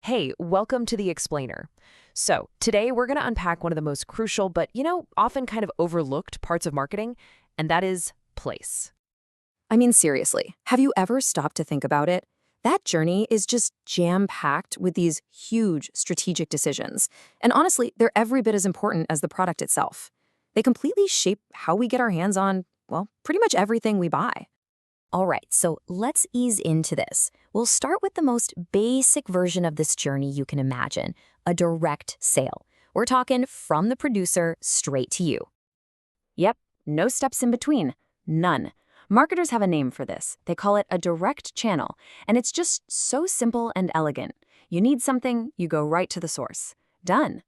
Hey, welcome to The Explainer. So, today we're going to unpack one of the most crucial but, often kind of overlooked parts of marketing, and that is place. I mean, seriously, have you ever stopped to think about it? That journey is just jam-packed with these huge strategic decisions. And honestly, they're every bit as important as the product itself. They completely shape how we get our hands on, well, pretty much everything we buy. All right, so let's ease into this. We'll start with the most basic version of this journey you can imagine, a direct sale. We're talking from the producer straight to you. Yep, no steps in between. None. Marketers have a name for this. They call it a direct channel, and it's just so simple and elegant. You need something, you go right to the source. Done.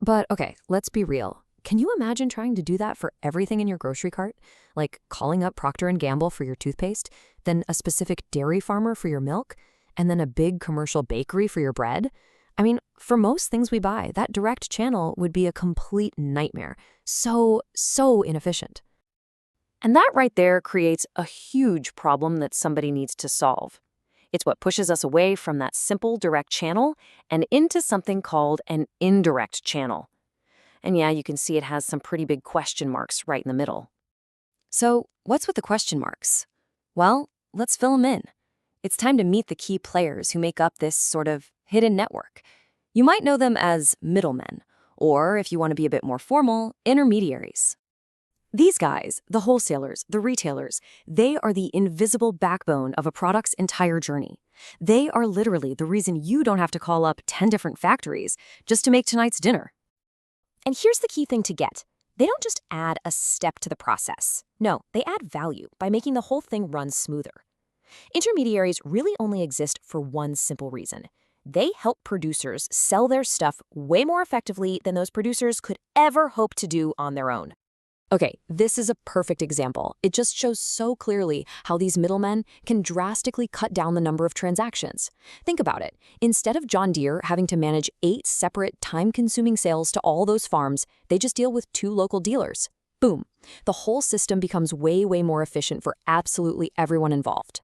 But okay, let's be real. Can you imagine trying to do that for everything in your grocery cart? Like calling up Procter & Gamble for your toothpaste, then a specific dairy farmer for your milk, and then a big commercial bakery for your bread? I mean, for most things we buy, that direct channel would be a complete nightmare. So inefficient. And that right there creates a huge problem that somebody needs to solve. It's what pushes us away from that simple direct channel and into something called an indirect channel. And yeah, you can see it has some pretty big question marks right in the middle. So what's with the question marks? Well, let's fill them in. It's time to meet the key players who make up this sort of hidden network. You might know them as middlemen, or if you want to be a bit more formal, intermediaries. These guys, the wholesalers, the retailers, they are the invisible backbone of a product's entire journey. They are literally the reason you don't have to call up 10 different factories just to make tonight's dinner. And here's the key thing to get. They don't just add a step to the process. No, they add value by making the whole thing run smoother. Intermediaries really only exist for one simple reason. They help producers sell their stuff way more effectively than those producers could ever hope to do on their own. Okay, this is a perfect example. It just shows so clearly how these middlemen can drastically cut down the number of transactions. Think about it. Instead of John Deere having to manage 8 separate time-consuming sales to all those farms, they just deal with 2 local dealers. Boom. The whole system becomes way more efficient for absolutely everyone involved.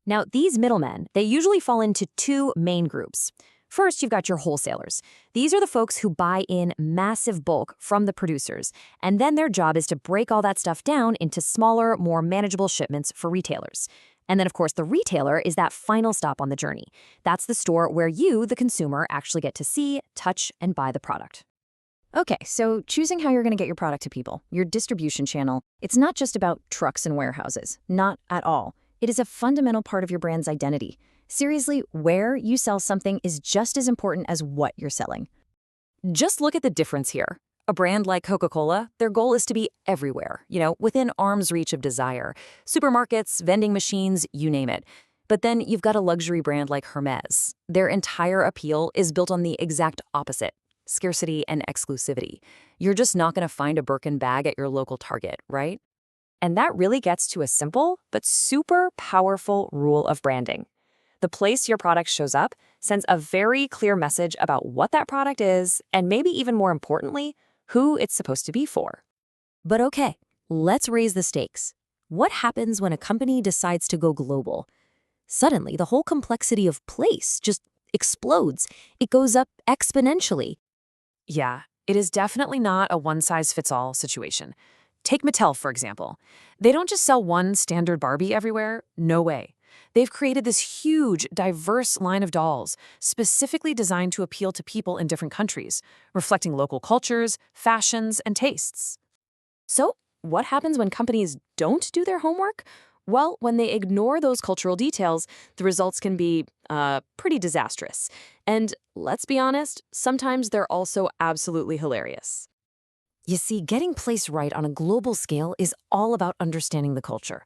Now, these middlemen, they usually fall into 2 main groups. First, you've got your wholesalers. These are the folks who buy in massive bulk from the producers, and then their job is to break all that stuff down into smaller, more manageable shipments for retailers. And then, of course, the retailer is that final stop on the journey. That's the store where you, the consumer, actually get to see, touch, and buy the product. Okay, so choosing how you're going to get your product to people, your distribution channel, it's not just about trucks and warehouses. Not at all. It is a fundamental part of your brand's identity. Seriously, where you sell something is just as important as what you're selling. Just look at the difference here. A brand like Coca-Cola, their goal is to be everywhere, within arm's reach of desire. Supermarkets, vending machines, you name it. But then you've got a luxury brand like Hermes. Their entire appeal is built on the exact opposite: scarcity and exclusivity. You're just not going to find a Birkin bag at your local Target, right? And that really gets to a simple but super powerful rule of branding. The place your product shows up sends a very clear message about what that product is, and maybe even more importantly, who it's supposed to be for. But okay, let's raise the stakes. What happens when a company decides to go global? Suddenly, the whole complexity of place just explodes. It goes up exponentially. Yeah, it is definitely not a one-size-fits-all situation. Take Mattel, for example. They don't just sell one standard Barbie everywhere. No way. They've created this huge, diverse line of dolls, specifically designed to appeal to people in different countries, reflecting local cultures, fashions, and tastes. So, what happens when companies don't do their homework? Well, when they ignore those cultural details, the results can be pretty disastrous. And let's be honest, sometimes they're also absolutely hilarious. You see, getting place right on a global scale is all about understanding the culture.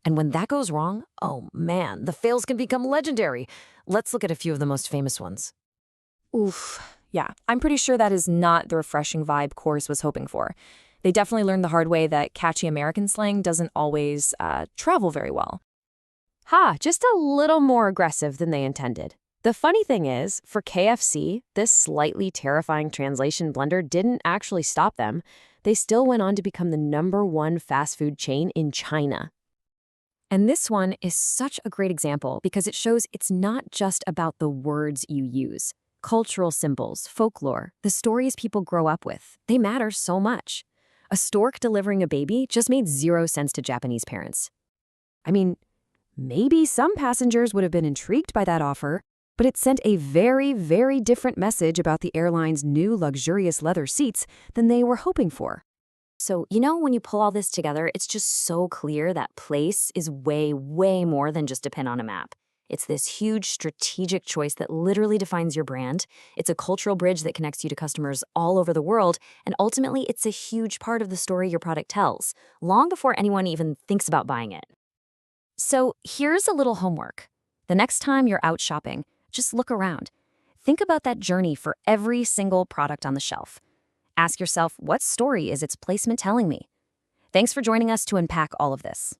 And when that goes wrong, oh man, the fails can become legendary. Let's look at a few of the most famous ones. Oof. Yeah, I'm pretty sure that is not the refreshing vibe Coors was hoping for. They definitely learned the hard way that catchy American slang doesn't always travel very well. Just a little more aggressive than they intended. The funny thing is, for KFC, this slightly terrifying translation blunder didn't actually stop them. They still went on to become the #1 fast food chain in China. And this one is such a great example because it shows it's not just about the words you use. Cultural symbols, folklore, the stories people grow up with, they matter so much. A stork delivering a baby just made 0 sense to Japanese parents. I mean, maybe some passengers would have been intrigued by that offer, but it sent a very, very different message about the airline's new luxurious leather seats than they were hoping for. So, when you pull all this together, it's just so clear that place is way, way more than just a pin on a map. It's this huge strategic choice that literally defines your brand. It's a cultural bridge that connects you to customers all over the world, and ultimately, it's a huge part of the story your product tells, long before anyone even thinks about buying it. So, here's a little homework. The next time you're out shopping, just look around. Think about that journey for every single product on the shelf. Ask yourself, what story is its placement telling me? Thanks for joining us to unpack all of this.